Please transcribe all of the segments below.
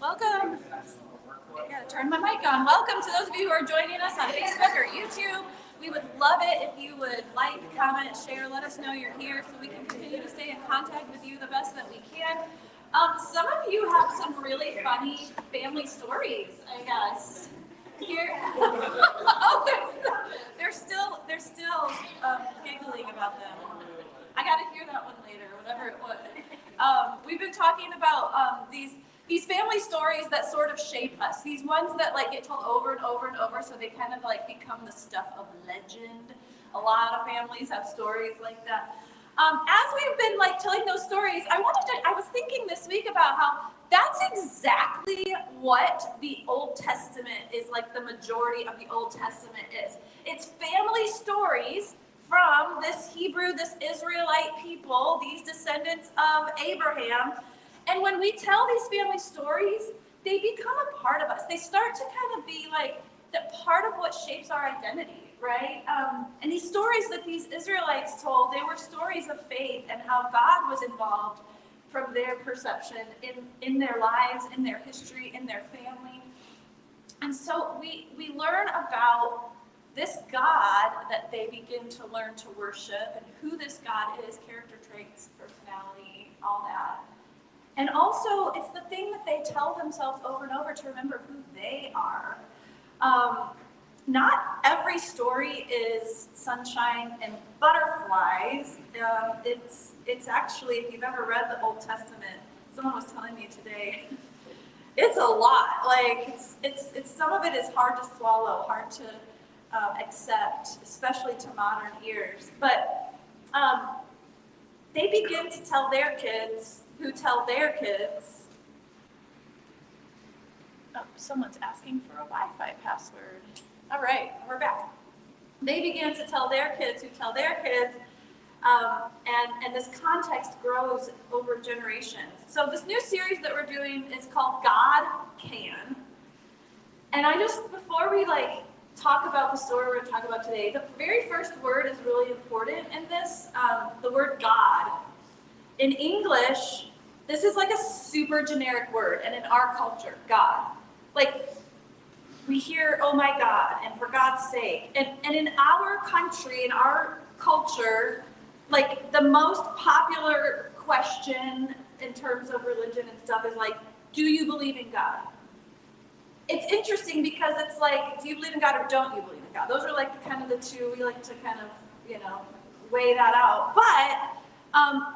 Welcome. I gotta turn my mic on. Welcome to those of you who are joining us on Facebook or YouTube. We would love it if you would like, comment, share, let us know you're here so we can continue to stay in contact with you the best that we can. Some of you have some really funny family stories, I guess. Here, they're still giggling about them. I got to hear that one later, whatever it was. We've been talking about these family stories that sort of shape us. These ones that like get told over and over and over, so they kind of like become the stuff of legend. A lot of families have stories like that. As we've been like telling those stories, I was thinking this week about how that's exactly what the Old Testament is like. The majority of the Old Testament is. It's family stories from this Israelite people, these descendants of Abraham. And when we tell these family stories, they become a part of us. They start to kind of be like the part of what shapes our identity, right? And these stories that these Israelites told, they were stories of faith and how God was involved from their perception in their lives, in their history, in their family. And so we learn about this God that they begin to learn to worship and who this God is, character traits, personality, all that. And also, it's the thing that they tell themselves over and over to remember who they are. Not every story is sunshine and butterflies. It's actually, if you've ever read the Old Testament, someone was telling me today, it's a lot. Like it's some of it is hard to swallow, hard to accept, especially to modern ears. But they begin to tell their kids, who tell their kids. Oh, someone's asking for a Wi-Fi password. All right, we're back. They begin to tell their kids, who tell their kids, and this context grows over generations. So this new series that we're doing is called God Can. And before we talk about the story we're going to talk about today, the very first word is really important in this, the word God. In English, this is like a super generic word, and in our culture, God. Like, we hear, oh my God, and for God's sake. And in our country, in our culture, like, the most popular question in terms of religion and stuff is like, do you believe in God? It's interesting because it's like, do you believe in God or don't you believe in God? Those are like kind of the two, we like to kind of, weigh that out. But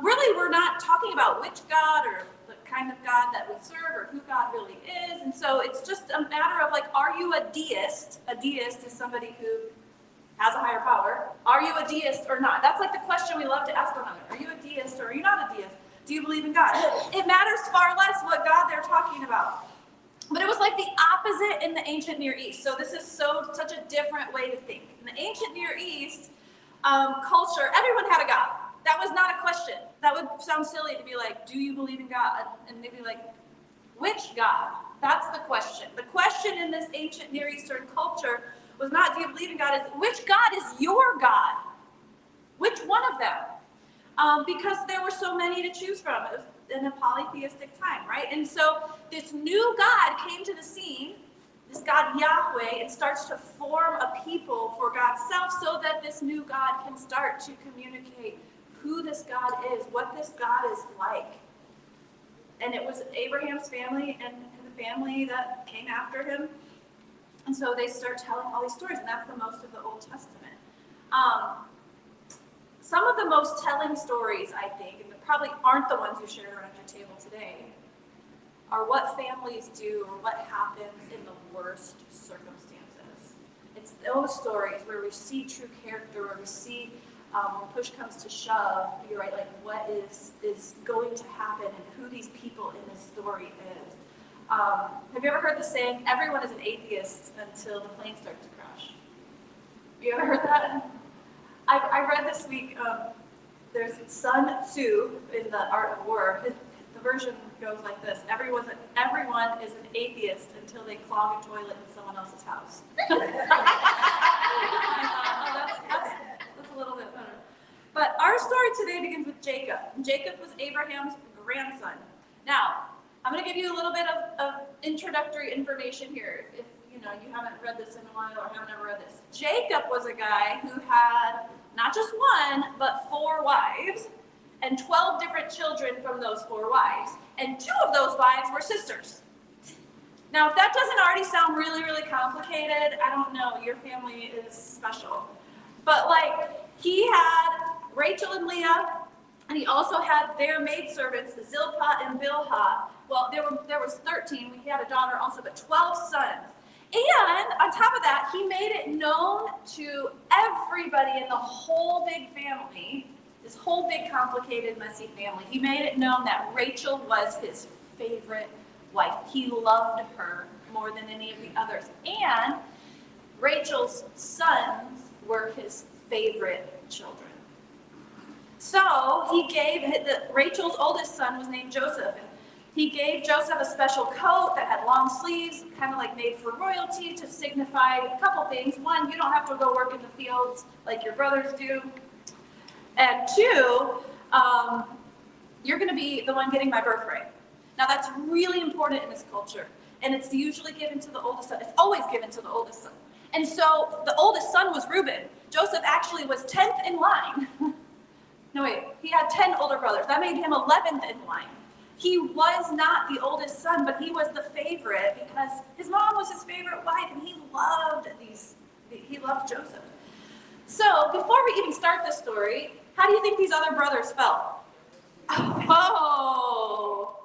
really, we're not talking about which God or the kind of God that we serve or who God really is. And so it's just a matter of like, are you a deist? A deist is somebody who has a higher power. Are you a deist or not? That's like the question we love to ask one another. Are you a deist or are you not a deist? Do you believe in God? It matters far less what God they're talking about. But it was like the opposite in the ancient Near East. So this is such a different way to think. In the ancient Near East culture, everyone had a God. That was not a question. That would sound silly to be like, do you believe in God? And they'd be like, which God? That's the question. The question in this ancient Near Eastern culture was not, do you believe in God? It's, which God is your God? Which one of them? Because there were so many to choose from. It was in a polytheistic time, right? And so this new God came to the scene, this God Yahweh, and starts to form a people for God's self so that this new God can start to communicate who this God is, what this God is like. And it was Abraham's family and the family that came after him. And so they start telling all these stories, and that's the most of the Old Testament. Some of the most telling stories, I think, and probably aren't the ones you share around your table today, are what families do or what happens in the worst circumstances. It's those stories where we see true character, where we see when push comes to shove, you're right, like what is going to happen and who these people in this story is. Have you ever heard the saying, everyone is an atheist until the plane starts to crash? You ever heard that? I read this week, there's Sun Tzu in The Art of War. The version goes like this: everyone is an atheist until they clog a toilet in someone else's house. That's a little bit better. But our story today begins with Jacob. Jacob was Abraham's grandson. Now, I'm going to give you a little bit of introductory information here. If you haven't read this in a while or haven't ever read this. Jacob was a guy who had not just one, but 4 wives and 12 different children from those 4 wives. And 2 of those wives were sisters. Now, if that doesn't already sound really, really complicated, I don't know, your family is special. But he had Rachel and Leah, and he also had their maidservants, Zilpah and Bilhah. Well, there was 13. He had a daughter also, but 12 sons. And on top of that, he made it known to everybody in the whole big family, this whole big, complicated, messy family, he made it known that Rachel was his favorite wife. He loved her more than any of the others. And Rachel's sons were his favorite children. So he gave, Rachel's oldest son was named Joseph. And he gave Joseph a special coat that had long sleeves, kind of like made for royalty, to signify a couple things. 1, you don't have to go work in the fields like your brothers do. And 2, you're going to be the one getting my birthright. Now that's really important in this culture. And it's usually given to the oldest son. It's always given to the oldest son. And so the oldest son was Reuben. Joseph actually was 10th in line. No, wait, he had 10 older brothers. That made him 11th in line. He was not the oldest son, but he was the favorite because his mom was his favorite wife, and he loved Joseph. So before we even start this story, how do you think these other brothers felt? Oh,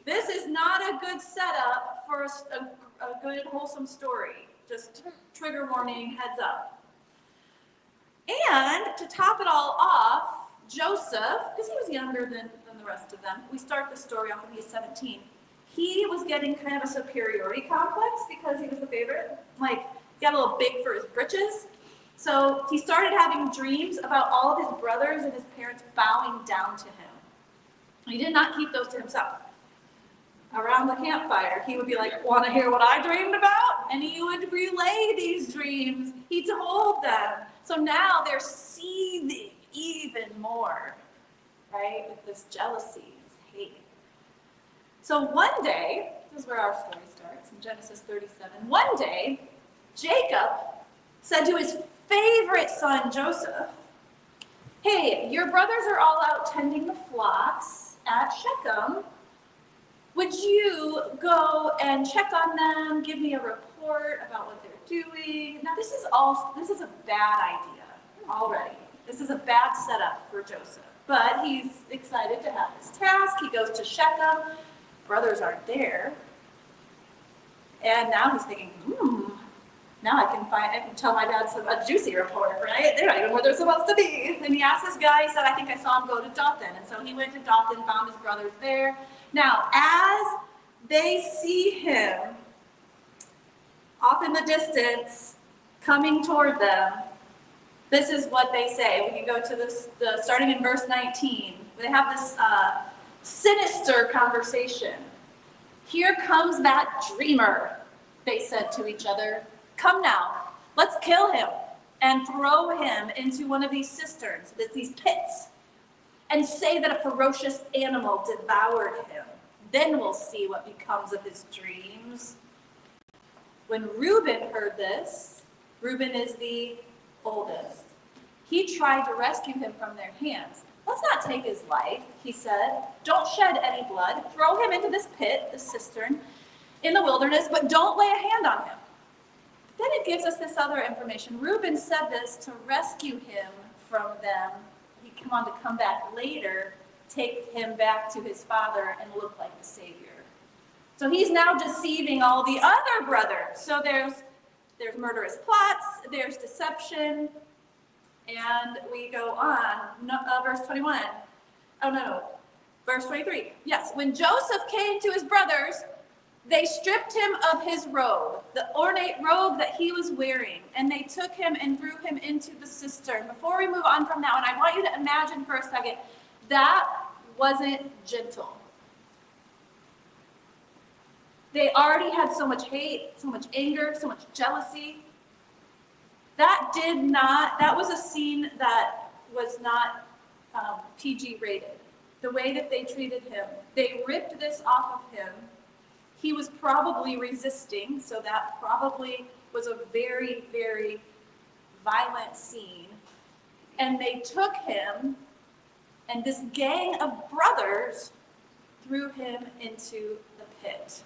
this is not a good setup for a good, wholesome story. Just trigger warning, heads up. And to top it all off, Joseph, because he was younger than the rest of them, we start the story off when he was 17. He was getting kind of a superiority complex because he was the favorite. He got a little big for his britches. So he started having dreams about all of his brothers and his parents bowing down to him. He did not keep those to himself. Around the campfire, he would be like, want to hear what I dreamed about? And he would relay these dreams. He told them. So now they're seething even more, right? With this jealousy, this hate. So one day, this is where our story starts, in Genesis 37. One day, Jacob said to his favorite son, Joseph, hey, your brothers are all out tending the flocks at Shechem. Would you go and check on them, give me a report about what they're doing? Now, this is a bad idea already. This is a bad setup for Joseph. But he's excited to have this task. He goes to Shechem. Brothers aren't there. And now he's thinking, now I can tell my dad a juicy report, right? They're not even where they're supposed to be. And he asked this guy, he said, I think I saw him go to Dothan. And so he went to Dothan, found his brothers there. Now, as they see him off in the distance, coming toward them, this is what they say. We can go to starting in verse 19. They have this sinister conversation. Here comes that dreamer, they said to each other. Come now, let's kill him and throw him into one of these cisterns, these pits, and say that a ferocious animal devoured him. Then we'll see what becomes of his dreams. When Reuben heard this, Reuben is the oldest, he tried to rescue him from their hands. Let's not take his life, he said. Don't shed any blood. Throw him into this pit, this cistern, in the wilderness, but don't lay a hand on him. Then it gives us this other information. Reuben said this to rescue him from them. He came on to come back later, take him back to his father and look like the Savior. So he's now deceiving all the other brothers. So there's murderous plots, there's deception, and we go on. Verse 21. Oh, no. Verse 23. Yes, when Joseph came to his brothers, they stripped him of his robe, the ornate robe that he was wearing, and they took him and threw him into the cistern. Before we move on from that one, I want you to imagine for a second, that wasn't gentle. They already had so much hate, so much anger, so much jealousy. That was a scene that was not PG rated. the way that they treated him. They ripped this off of him. He was probably resisting, so that probably was a very, very violent scene. And they took him, and this gang of brothers threw him into the pit.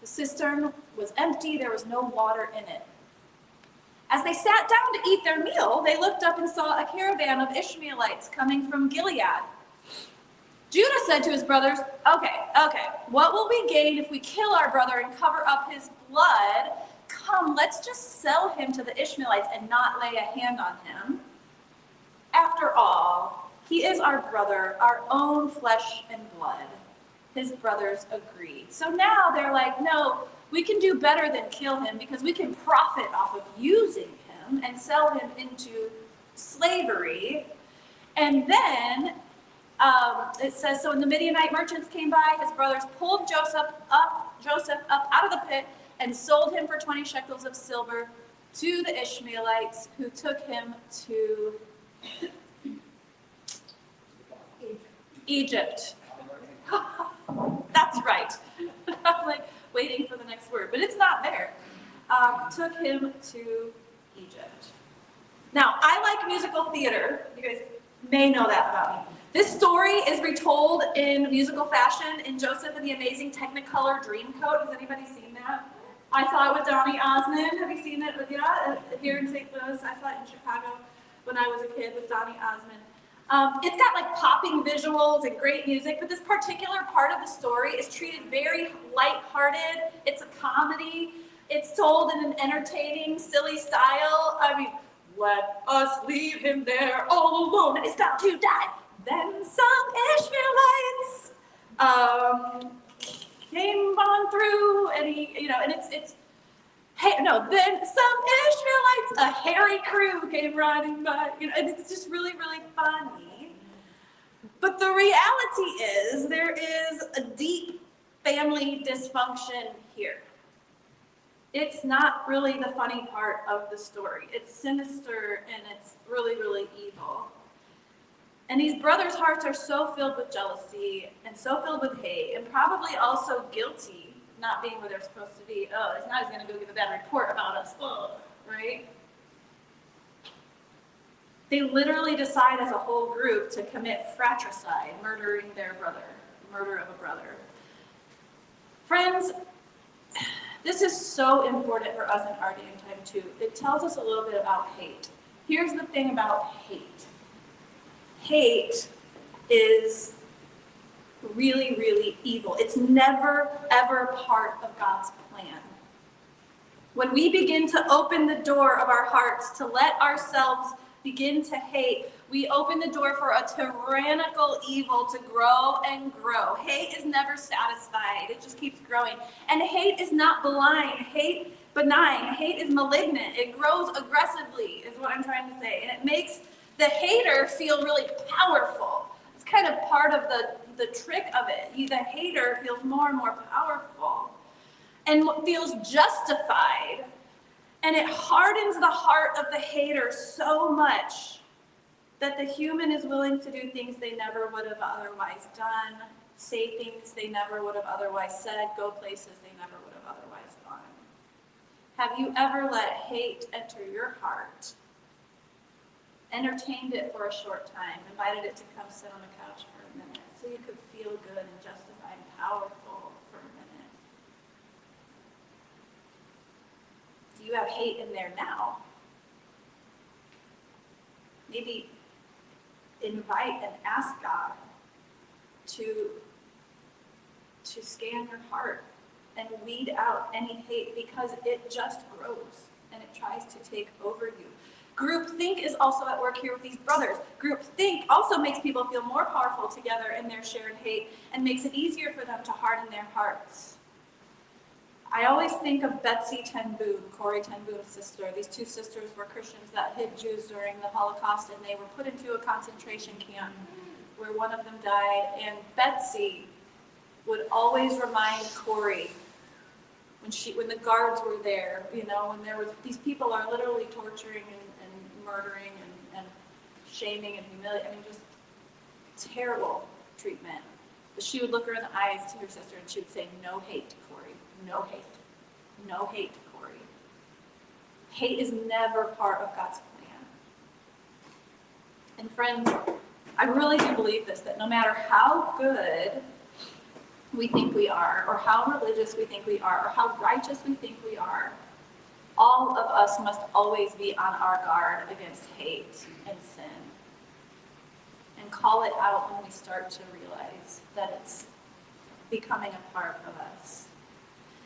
The cistern was empty, there was no water in it. As they sat down to eat their meal, they looked up and saw a caravan of Ishmaelites coming from Gilead. Judah said to his brothers, okay, what will we gain if we kill our brother and cover up his blood? Come, let's just sell him to the Ishmaelites and not lay a hand on him. After all, he is our brother, our own flesh and blood. His brothers agreed. So now they're like, no, we can do better than kill him because we can profit off of using him and sell him into slavery. And then it says, so when the Midianite merchants came by, his brothers pulled Joseph up out of the pit and sold him for 20 shekels of silver to the Ishmaelites, who took him to Egypt. That's right. I'm like waiting for the next word, but it's not there. Took him to Egypt. Now, I like musical theater. You guys may know that about me. This story is retold in musical fashion in Joseph and the Amazing Technicolor Dreamcoat. Has anybody seen that? I saw it with Donny Osmond. Have you seen it with here in St. Louis? I saw it in Chicago when I was a kid with Donny Osmond. It's got like popping visuals and great music, but this particular part of the story is treated very lighthearted. It's a comedy. It's told in an entertaining, silly style. I mean, let us leave him there all alone and he's about to die. Then some Ishmaelites came on through, and then some Ishmaelites, a hairy crew came riding by, and it's just really, really funny. But the reality is there is a deep family dysfunction here. It's not really the funny part of the story. It's sinister and it's really, really evil. And these brothers' hearts are so filled with jealousy and so filled with hate and probably also guilty not being where they're supposed to be. Oh, it's not going to go give a bad report about us. Oh, right? They literally decide as a whole group to commit fratricide, murdering their brother, murder of a brother. Friends, this is so important for us in our day and time too. It tells us a little bit about hate. Here's the thing about hate. Hate is really, really evil. It's never, ever part of God's plan. When we begin to open the door of our hearts to let ourselves begin to hate, we open the door for a tyrannical evil to grow and grow. Hate is never satisfied. It just keeps growing. And hate is not benign. Hate is malignant. It grows aggressively, is what I'm trying to say. And it makes the hater feel really powerful. It's kind of part of the trick of it. The hater feels more and more powerful and feels justified. And it hardens the heart of the hater so much that the human is willing to do things they never would have otherwise done, say things they never would have otherwise said, go places they never would have otherwise gone. Have you ever let hate enter your heart, entertained it for a short time, invited it to come sit on the couch for a minute so you could feel good and justified and powerful for a minute? Do you have hate in there now? Maybe invite and ask God to scan your heart and weed out any hate, because it just grows and it tries to take over you. Groupthink is also at work here with these brothers. Groupthink also makes people feel more powerful together in their shared hate and makes it easier for them to harden their hearts. I always think of Betsy ten Boom, Corrie ten Boom's sister. These two sisters were Christians that hid Jews during the Holocaust, and they were put into a concentration camp where one of them died. And Betsy would always remind Corrie, when the guards were there, when there was, these people are literally torturing and murdering and shaming and humiliating. terrible treatment. But she would look her in the eyes to her sister and she would say, no hate, Corey. No hate. No hate, Corey. Hate is never part of God's plan. And friends, I really do believe this, that no matter how good we think we are, or how religious we think we are, or how righteous we think we are, all of us must always be on our guard against hate and sin. And call it out when we start to realize that it's becoming a part of us.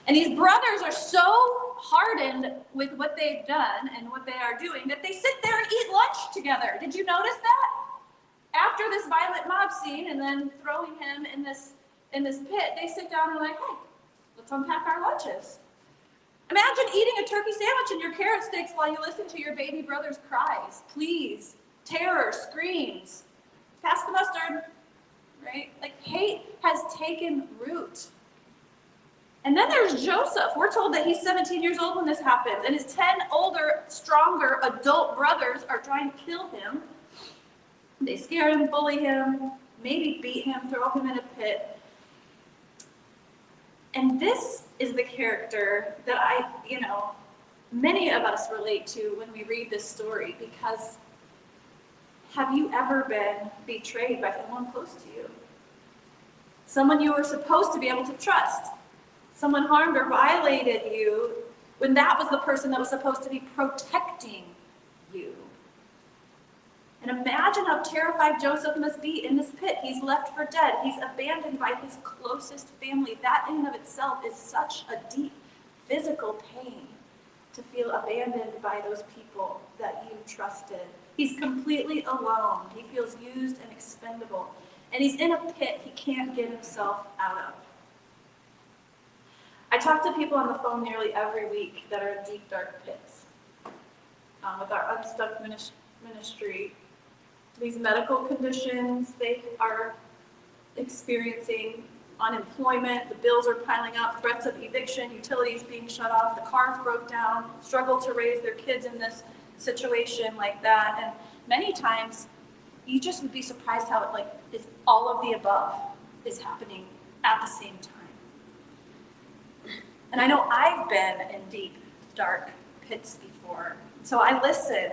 And these brothers are so hardened with what they've done and what they are doing that they sit there and eat lunch together. Did you notice that? After this violent mob scene and then throwing him in this pit, they sit down and are like, hey, let's unpack our lunches. Imagine eating a turkey sandwich and your carrot sticks while you listen to your baby brother's cries, pleas, terror, screams. Pass the mustard, right? Like, hate has taken root. And then there's Joseph. We're told that he's 17 years old when this happens, and his 10 older, stronger adult brothers are trying to kill him. They scare him, bully him, maybe beat him, throw him in a pit. And this is the character that many of us relate to when we read this story, because have you ever been betrayed by someone close to you? Someone you were supposed to be able to trust? Someone harmed or violated you when that was the person that was supposed to be protecting you? And imagine how terrified Joseph must be in this pit. He's left for dead. He's abandoned by his closest family. That in and of itself is such a deep physical pain, to feel abandoned by those people that you trusted. He's completely alone. He feels used and expendable. And he's in a pit he can't get himself out of. I talk to people on the phone nearly every week that are in deep, dark pits. With our Unstuck ministry, these medical conditions, they are experiencing unemployment, the bills are piling up, threats of eviction, utilities being shut off, the cars broke down, struggle to raise their kids in this situation like that. And many times, you just would be surprised how it is all of the above is happening at the same time. And I know I've been in deep, dark pits before. So I listen,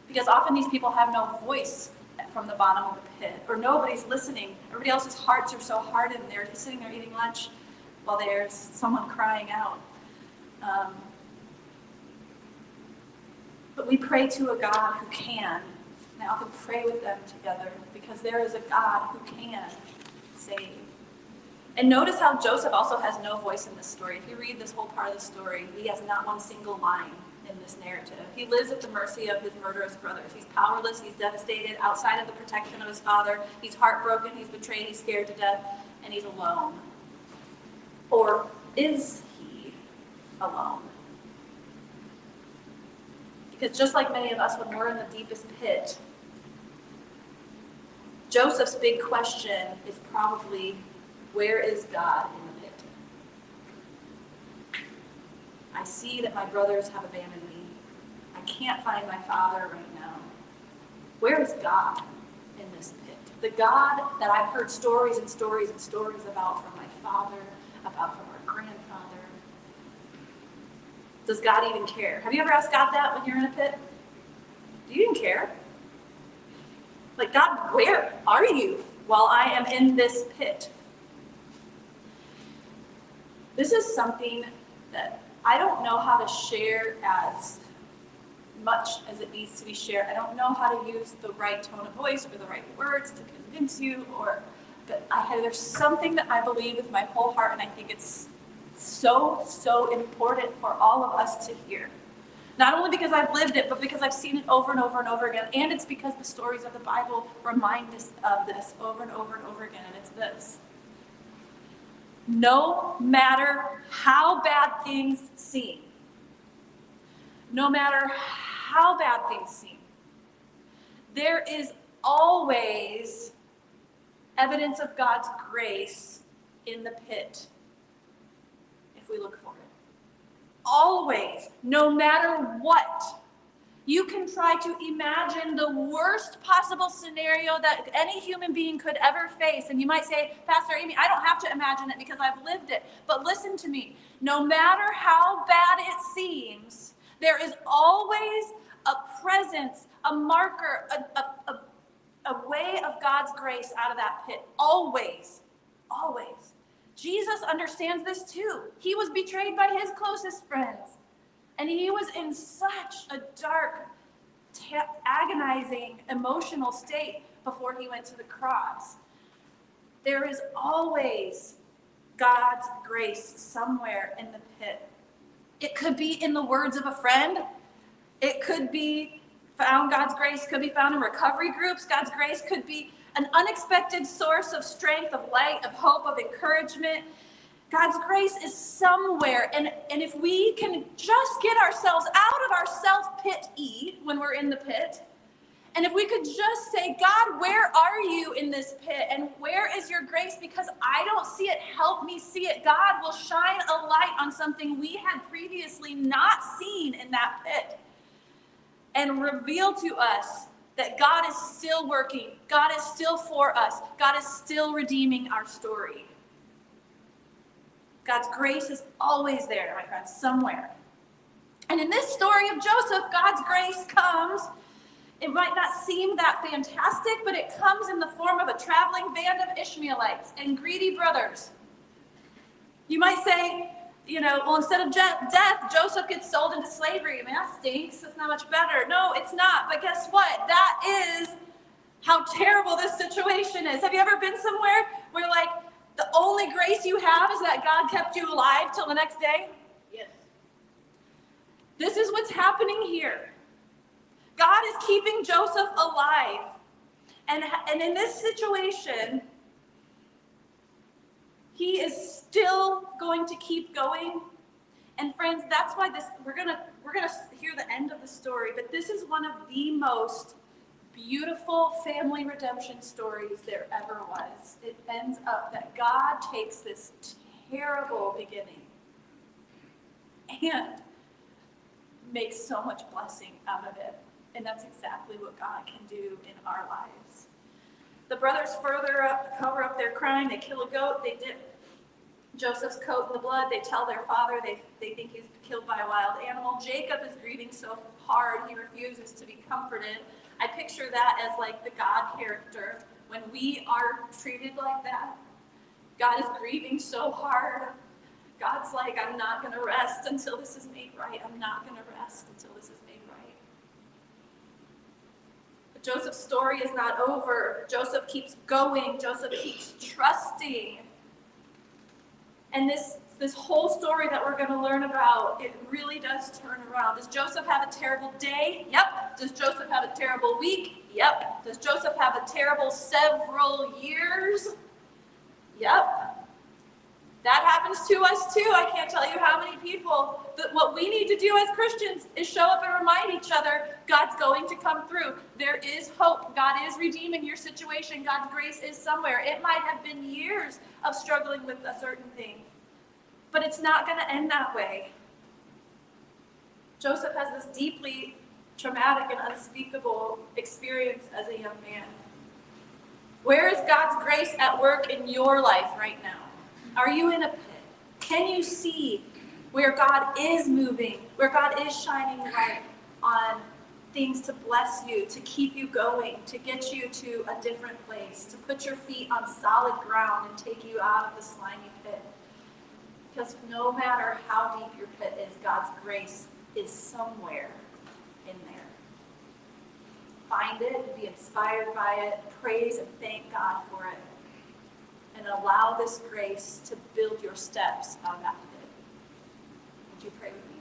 because often these people have no voice from the bottom of the pit, or nobody's listening. Everybody else's hearts are so hardened. They're just sitting there eating lunch while there's someone crying out. But we pray to a God who can. And I often pray with them together, because there is a God who can save. And notice how Joseph also has no voice in this story. If you read this whole part of the story, he has not one single line in this narrative. He lives at the mercy of his murderous brothers. He's powerless, he's devastated, outside of the protection of his father. He's heartbroken, he's betrayed, he's scared to death, and he's alone. Or is he alone? Because just like many of us, when we're in the deepest pit, Joseph's big question is probably, where is God in the pit? I see that my brothers have abandoned me. I can't find my father right now. Where is God in this pit? The God that I've heard stories and stories and stories about from my father, about from our grandfather. Does God even care? Have you ever asked God that when you're in a pit? Do you even care? Like, God, where are you while I am in this pit? This is something that I don't know how to share as much as it needs to be shared. I don't know how to use the right tone of voice or the right words to convince you, but there's something that I believe with my whole heart, and I think it's so important for all of us to hear. Not only because I've lived it, but because I've seen it over and over and over again, and it's because the stories of the Bible remind us of this over and over and over again, and it's this. No matter how bad things seem, there is always evidence of God's grace in the pit if we look for it. Always, no matter what, You can try to imagine the worst possible scenario that any human being could ever face. And you might say, Pastor Amy, I don't have to imagine it because I've lived it. But listen to me. No matter how bad it seems, there is always a presence, a marker, a way of God's grace out of that pit. Always. Always. Jesus understands this too. He was betrayed by his closest friends. And he was in such a dark, agonizing, emotional state before he went to the cross. There is always God's grace somewhere in the pit. It could be in the words of a friend. It could be found, God's grace could be found in recovery groups. God's grace could be an unexpected source of strength, of light, of hope, of encouragement. God's grace is somewhere, and if we can just get ourselves out of our self-pity when we're in the pit, and if we could just say, God, where are you in this pit, and where is your grace? Because I don't see it, help me see it. God will shine a light on something we had previously not seen in that pit, and reveal to us that God is still working, God is still for us, God is still redeeming our story. God's grace is always there, my friends, somewhere. And in this story of Joseph, God's grace comes. It might not seem that fantastic, but it comes in the form of a traveling band of Ishmaelites and greedy brothers. You might say, well, instead of death, Joseph gets sold into slavery. I mean, that stinks. It's not much better. No, it's not. But guess what? That is how terrible this situation is. Have you ever been somewhere where, the only grace you have is that God kept you alive till the next day? Yes. This is what's happening here. God is keeping Joseph alive. And in this situation, he is still going to keep going. And friends, that's why we're gonna hear the end of the story, but this is one of the most beautiful family redemption stories there ever was. It ends up that God takes this terrible beginning and makes so much blessing out of it. And that's exactly what God can do in our lives. The brothers cover up their crime. They kill a goat. They dip Joseph's coat in the blood. They tell their father they think he's killed by a wild animal. Jacob is grieving so hard he refuses to be comforted. I picture that as the God character. When we are treated like that, God is grieving so hard. God's like, I'm not going to rest until this is made right. I'm not going to rest until this is made right. But Joseph's story is not over. Joseph keeps going. Joseph keeps trusting. And this whole story that we're going to learn about, it really does turn around. Does Joseph have a terrible day? Yep. Does Joseph have a terrible week? Yep. Does Joseph have a terrible several years? Yep. That happens to us too. I can't tell you how many people. That what we need to do as Christians is show up and remind each other God's going to come through. There is hope. God is redeeming your situation. God's grace is somewhere. It might have been years of struggling with a certain thing, but it's not going to end that way. Joseph has this deeply traumatic and unspeakable experience as a young man. Where is God's grace at work in your life right now? Are you in a pit? Can you see where God is moving, where God is shining light on things to bless you, to keep you going, to get you to a different place, to put your feet on solid ground and take you out of the slimy pit? Because no matter how deep your pit is, God's grace is somewhere in there. Find it, be inspired by it, praise and thank God for it, and allow this grace to build your steps out of that pit. Would you pray with me?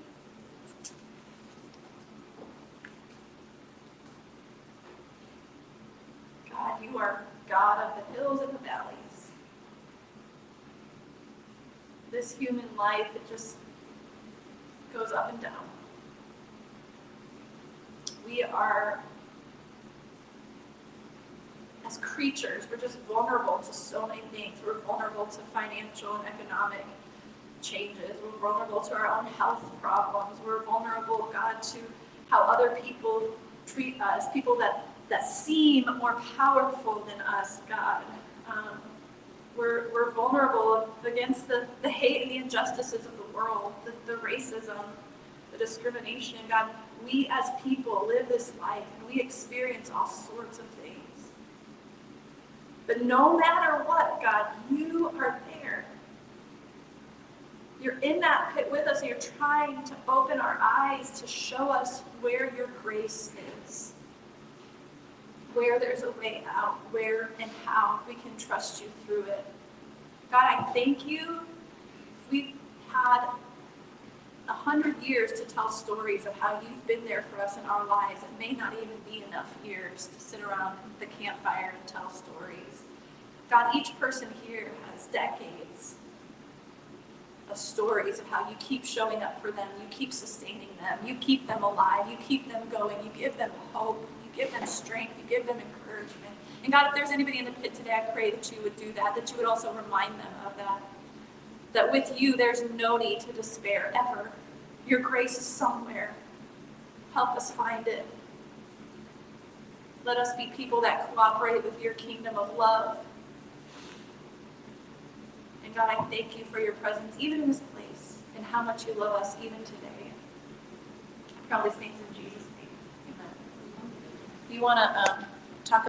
God, you are God of the hills and the valleys. This human life, it just goes up and down. We are, as creatures, we're just vulnerable to so many things. We're vulnerable to financial and economic changes. We're vulnerable to our own health problems. We're vulnerable, God, to how other people treat us, people that seem more powerful than us, God. We're vulnerable against the hate and the injustices of the world, the racism, the discrimination. God, we as people live this life and we experience all sorts of things. But no matter what, God, you are there. You're in that pit with us and you're trying to open our eyes to show us where your grace is, where there's a way out, where and how we can trust you through it. God, I thank you. We've had 100 years to tell stories of how you've been there for us in our lives. It may not even be enough years to sit around the campfire and tell stories. God, each person here has decades of stories of how you keep showing up for them, you keep sustaining them, you keep them alive, you keep them going, you give them hope, you give them strength, you give them encouragement. And God, if there's anybody in the pit today, I pray that you would do that you would also remind them of that with you there's no need to despair ever. Your grace is somewhere. Help us find it. Let us be people that cooperate with your kingdom of love. And God, I thank you for your presence, even in this place, and how much you love us even today. I pray all these things in Jesus' name. Amen. You want to